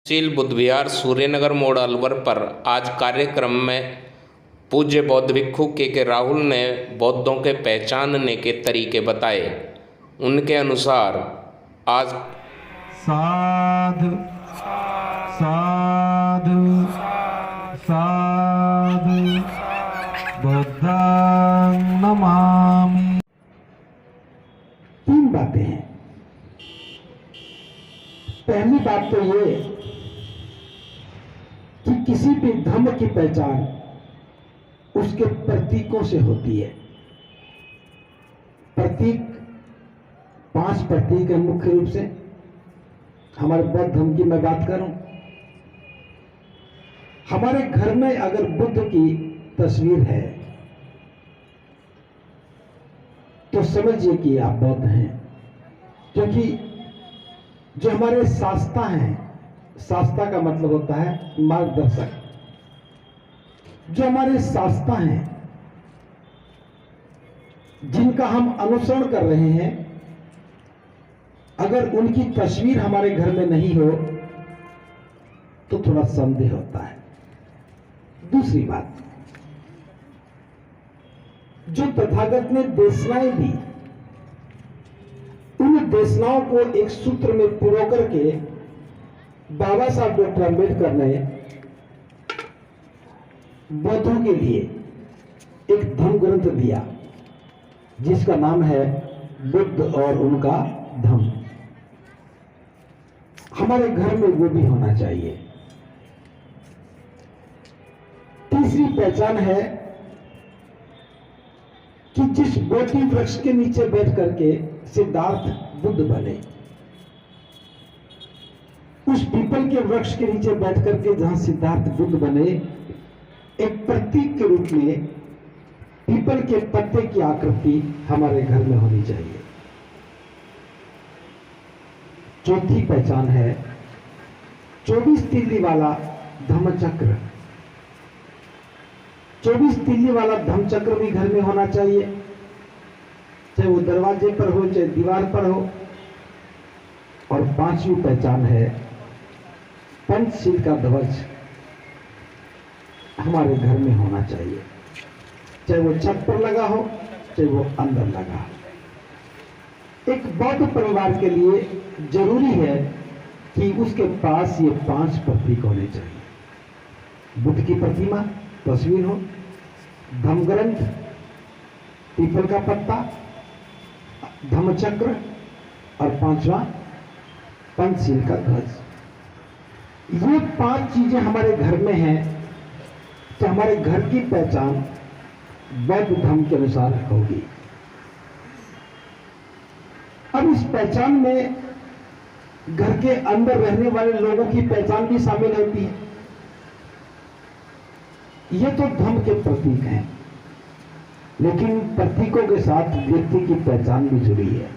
शील बुद्ध विहार सूर्यनगर मोड़ अलवर पर आज कार्यक्रम में पूज्य बौद्ध भिक्षु के राहुल ने बौद्धों के पहचानने के तरीके बताए। उनके अनुसार आज साधु साधु साधु बुद्धं नमामि। तीन बातें हैं। पहली बात तो ये कि किसी भी धर्म की पहचान उसके प्रतीकों से होती है। प्रतीक 5 प्रतीक है मुख्य रूप से। हमारे बौद्ध धर्म की मैं बात करूं, हमारे घर में अगर बुद्ध की तस्वीर है तो समझिए कि आप बौद्ध हैं, क्योंकि जो हमारे शास्त्रा हैं, शास्त्रा का मतलब होता है मार्गदर्शक, जो हमारे शास्त्रा हैं जिनका हम अनुसरण कर रहे हैं, अगर उनकी तस्वीर हमारे घर में नहीं हो तो थोड़ा संदेह होता है। दूसरी बात, जो तथागत ने देशनाएं दी, उन देशनाओं को एक सूत्र में पिरो करके बाबा साहब डॉक्टर अम्बेडकर ने बौद्धों के लिए एक धम्म ग्रंथ दिया जिसका नाम है बुद्ध और उनका धम्म। हमारे घर में वो भी होना चाहिए। तीसरी पहचान है कि जिस बोधि वृक्ष के नीचे बैठ करके सिद्धार्थ बुद्ध बने, उस पीपल के वृक्ष के नीचे बैठ करके जहां सिद्धार्थ बुद्ध बने, एक प्रतीक के रूप में पीपल के पत्ते की आकृति हमारे घर में होनी चाहिए। चौथी पहचान है 24 तीली वाला धम्मचक्र। 24 तीली वाला धम्मचक्र भी घर में होना चाहिए, चाहे वो दरवाजे पर हो चाहे दीवार पर हो। और 5वीं पहचान है पंचशील का ध्वज हमारे घर में होना चाहिए, चाहे वो छत पर लगा हो चाहे वो अंदर लगा हो। एक बौद्ध परिवार के लिए जरूरी है कि उसके पास ये 5 प्रतीक होने चाहिए। बुद्ध की प्रतिमा, तस्वीर हो, धम्म ग्रंथ, पीपल का पत्ता, धम्मचक्र और 5वां पंचशील का ध्वज। ये 5 चीजें हमारे घर में हैं तो हमारे घर की पहचान बौद्ध धर्म के अनुसार होगी। अब इस पहचान में घर के अंदर रहने वाले लोगों की पहचान भी शामिल होती है। ये तो धर्म के प्रतीक हैं, लेकिन प्रतीकों के साथ व्यक्ति की पहचान भी जुड़ी है।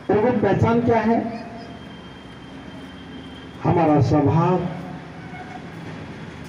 और वो पहचान क्या है? हमारा स्वभाव,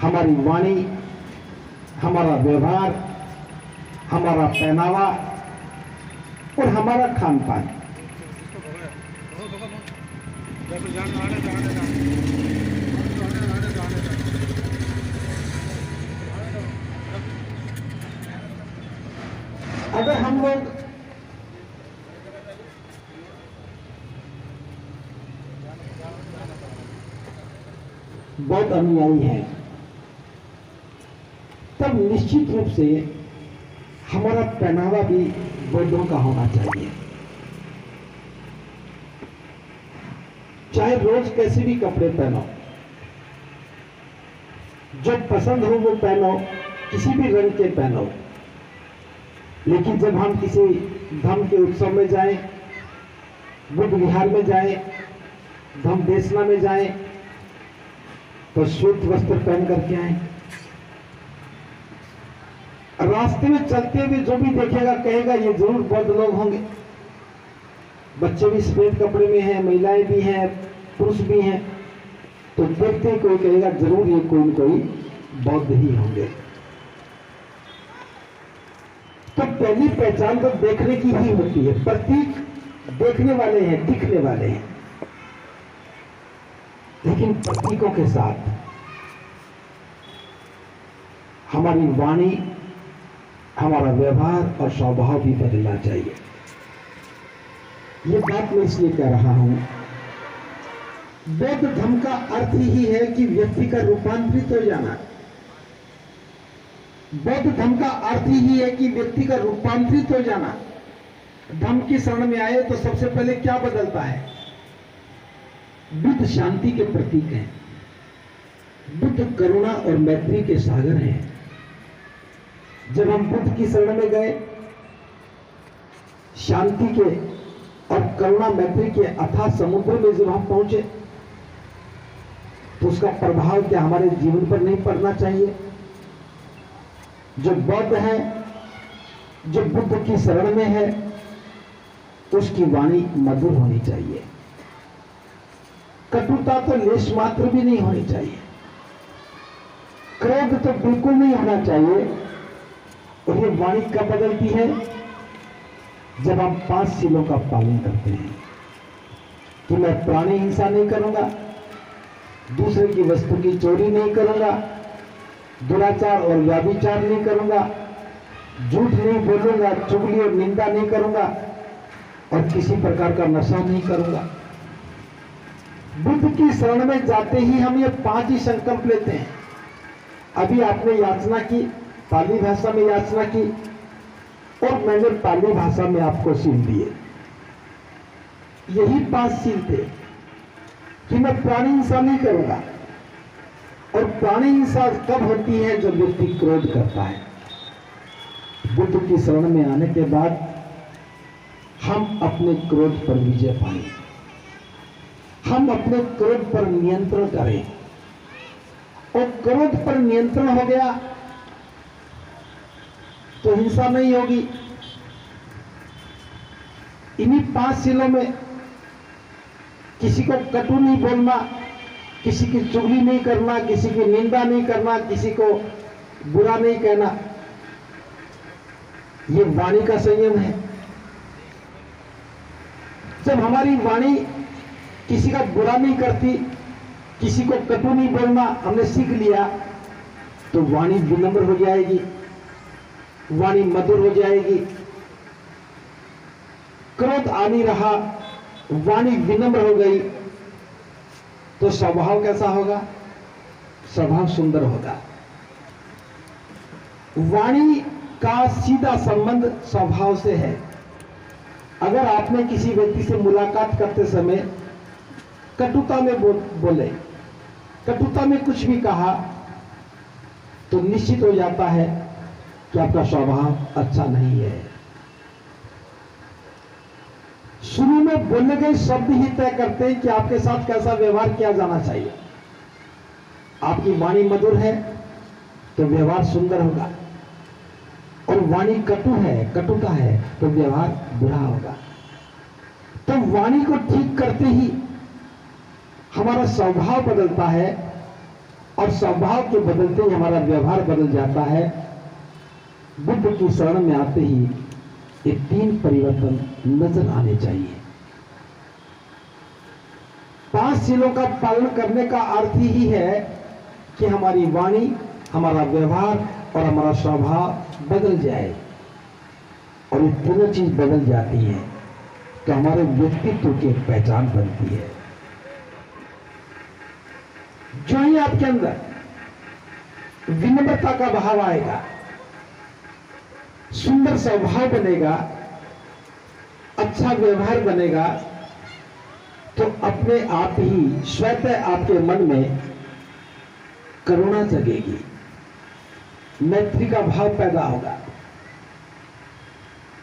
हमारी वाणी, हमारा व्यवहार, हमारा पहनावा और हमारा खान पान। अगर हम लोग बौद्ध अनुयायी हैं तब निश्चित रूप से हमारा पहनावा भी बौद्धों का होना चाहिए। चाहे रोज कैसे भी कपड़े पहनो, जब पसंद हो वो पहनो, किसी भी रंग के पहनो, लेकिन जब हम किसी धर्म के उत्सव में जाएं, बुद्ध विहार में जाएं, धम्म देशना में जाएं, तो श्वेत वस्त्र पहन करके आए। रास्ते में चलते हुए जो भी देखेगा कहेगा ये जरूर बौद्ध लोग होंगे। बच्चे भी सफेद कपड़े में हैं, महिलाएं भी हैं, पुरुष भी हैं, तो देखते ही कोई कहेगा जरूर ये कोई न कोई बौद्ध ही होंगे। तो पहली पहचान तो देखने की ही होती है। प्रतीक देखने वाले हैं, दिखने वाले हैं। लेकिन प्रतीकों के साथ हमारी वाणी, हमारा व्यवहार और स्वभाव भी बदलना चाहिए। ये बात मैं इसलिए कह रहा हूं, बौद्ध धर्म का अर्थ ही है कि व्यक्ति का रूपांतरित हो जाना। बौद्ध धर्म का अर्थ ही है कि व्यक्ति का रूपांतरित हो जाना। धर्म की शरण में आए तो सबसे पहले क्या बदलता है? बुद्ध शांति के प्रतीक हैं, बुद्ध करुणा और मैत्री के सागर हैं। जब हम बुद्ध की शरण में गए, शांति के और करुणा मैत्री के अथाह समुद्र में जब हम पहुंचे, तो उसका प्रभाव क्या हमारे जीवन पर नहीं पड़ना चाहिए? जो बौद्ध है, जो बुद्ध की शरण में है, उसकी वाणी मधुर होनी चाहिए। कटुता तो लेश मात्र भी नहीं होनी चाहिए, क्रोध तो बिल्कुल नहीं होना चाहिए। और ये वाणी कब बदलती है? जब हम 5 शीलों का पालन करते हैं कि मैं प्राणी हिंसा नहीं करूंगा, दूसरे की वस्तु की चोरी नहीं करूंगा, दुराचार और व्याभिचार नहीं करूंगा, झूठ नहीं बोलूंगा, चुगली और निंदा नहीं करूंगा, और किसी प्रकार का नशा नहीं करूंगा। बुद्ध की शरण में जाते ही हम ये 5 ही संकल्प लेते हैं। अभी आपने याचना की, पाली भाषा में याचना की, और मैंने पाली भाषा में आपको शील दिए। यही 5 शील थे कि मैं प्राणी हिंसा नहीं करूंगा। और प्राणी हिंसा कब होती है? जब व्यक्ति क्रोध करता है। बुद्ध की शरण में आने के बाद हम अपने क्रोध पर विजय पाएं, हम अपने क्रोध पर नियंत्रण करें। और क्रोध पर नियंत्रण हो गया तो हिंसा नहीं होगी। इन्हीं 5 शीलों में किसी को कटु नहीं बोलना, किसी की चुगली नहीं करना, किसी की निंदा नहीं करना, किसी को बुरा नहीं कहना, ये वाणी का संयम है। जब हमारी वाणी किसी का बुरा नहीं करती, किसी को कटु नहीं बोलना हमने सीख लिया, तो वाणी विनम्र हो जाएगी, वाणी मधुर हो जाएगी। क्रोध आ नहीं रहा, वाणी विनम्र हो गई, तो स्वभाव कैसा होगा? स्वभाव सुंदर होगा। वाणी का सीधा संबंध स्वभाव से है। अगर आपने किसी व्यक्ति से मुलाकात करते समय कटुता में बोले, कटुता में कुछ भी कहा, तो निश्चित हो जाता है कि आपका स्वभाव अच्छा नहीं है। शुरू में बोले गए शब्द ही तय करते हैं कि आपके साथ कैसा व्यवहार किया जाना चाहिए। आपकी वाणी मधुर है तो व्यवहार सुंदर होगा, और वाणी कटु है, कटुता है, तो व्यवहार बुरा होगा। तो वाणी को ठीक करते ही हमारा स्वभाव बदलता है, और स्वभाव के बदलते ही हमारा व्यवहार बदल जाता है। बुद्ध की शरण में आते ही ये 3 परिवर्तन नजर आने चाहिए। 5 शीलों का पालन करने का अर्थ ही है कि हमारी वाणी, हमारा व्यवहार और हमारा स्वभाव बदल जाए। और ये तीनों चीज बदल जाती है तो हमारे व्यक्तित्व की एक पहचान बनती है। जो ही आपके अंदर विनम्रता का भाव आएगा, सुंदर स्वभाव बनेगा, अच्छा व्यवहार बनेगा, तो अपने आप ही स्वतः आपके मन में करुणा जगेगी, मैत्री का भाव पैदा होगा,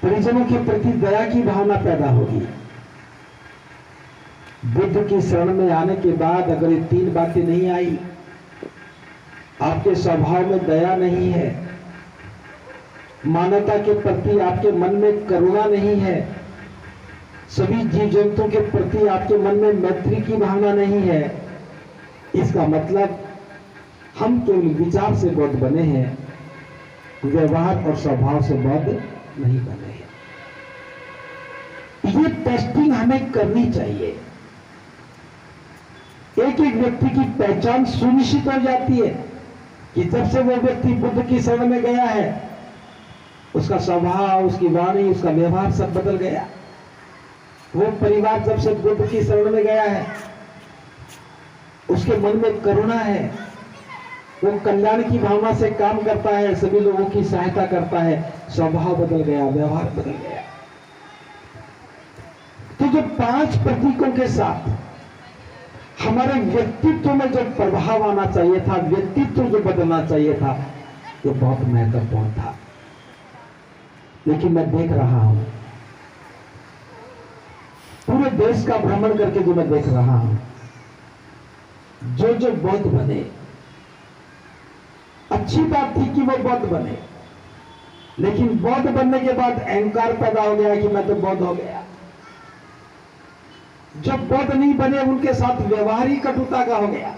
परिजनों के प्रति दया की भावना पैदा होगी। बुद्ध की शरण में आने के बाद अगर ये 3 बातें नहीं आई, आपके स्वभाव में दया नहीं है, मानवता के प्रति आपके मन में करुणा नहीं है, सभी जीव जंतुओं के प्रति आपके मन में मैत्री की भावना नहीं है, इसका मतलब हम केवल विचार से बौद्ध बने हैं, व्यवहार और स्वभाव से बौद्ध नहीं बने हैं। ये टेस्टिंग हमें करनी चाहिए। एक एक एक व्यक्ति की पहचान सुनिश्चित हो जाती है कि जब से वो व्यक्ति बुद्ध की शरण में गया है, उसका स्वभाव, उसकी वाणी, उसका व्यवहार सब बदल गया। वो परिवार जब से बुद्ध की शरण में गया है, उसके मन में करुणा है, वो कल्याण की भावना से काम करता है, सभी लोगों की सहायता करता है, स्वभाव बदल गया, व्यवहार बदल गया। तो जो 5 प्रतीकों के साथ हमारे व्यक्तित्व में जो प्रभाव आना चाहिए था, व्यक्तित्व जो बदलना चाहिए था, ये बहुत महत्वपूर्ण था। लेकिन मैं देख रहा हूं, पूरे देश का भ्रमण करके जो मैं देख रहा हूं, जो जो बौद्ध बने, अच्छी बात थी कि वो बौद्ध बने, लेकिन बौद्ध बनने के बाद अहंकार पैदा हो गया कि मैं तो बौद्ध हो गया। जब बौद्ध नहीं बने, उनके साथ व्यवहार ही कटुता का हो गया।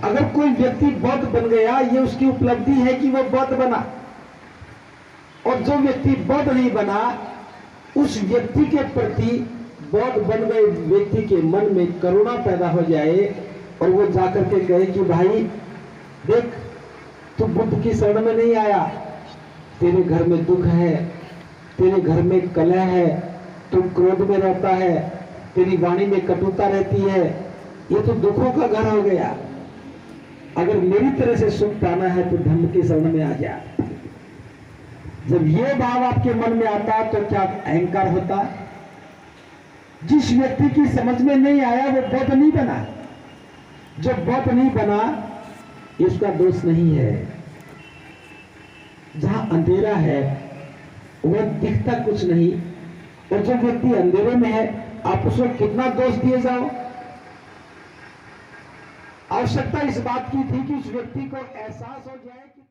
अगर कोई व्यक्ति बौद्ध बन गया, ये उसकी उपलब्धि है कि वो बौद्ध बना, और जो व्यक्ति बौद्ध नहीं बना, उस व्यक्ति के प्रति बौद्ध बन गए व्यक्ति के मन में करुणा पैदा हो जाए और वो जाकर के कहे कि भाई देख, तू बुद्ध की शरण में नहीं आया, तेरे घर में दुख है, तेरे घर में कलह है, तू क्रोध में रहता है, तेरी वाणी में कटुता रहती है, ये तो दुखों का घर हो गया। अगर मेरी तरह से सुख पाना है तो धर्म की शरण में आ जा। जब ये भाव आपके मन में आता तो क्या अहंकार होता? जिस व्यक्ति की समझ में नहीं आया वो बौद्ध नहीं बना। जब बौद्ध नहीं बना, इसका दोष नहीं है। जहां अंधेरा है वह दिखता कुछ नहीं, और जो व्यक्ति अंधेरे में है आप उसको कितना दोष दिए जाओ। आवश्यकता इस बात की थी कि उस व्यक्ति को एहसास हो जाए कि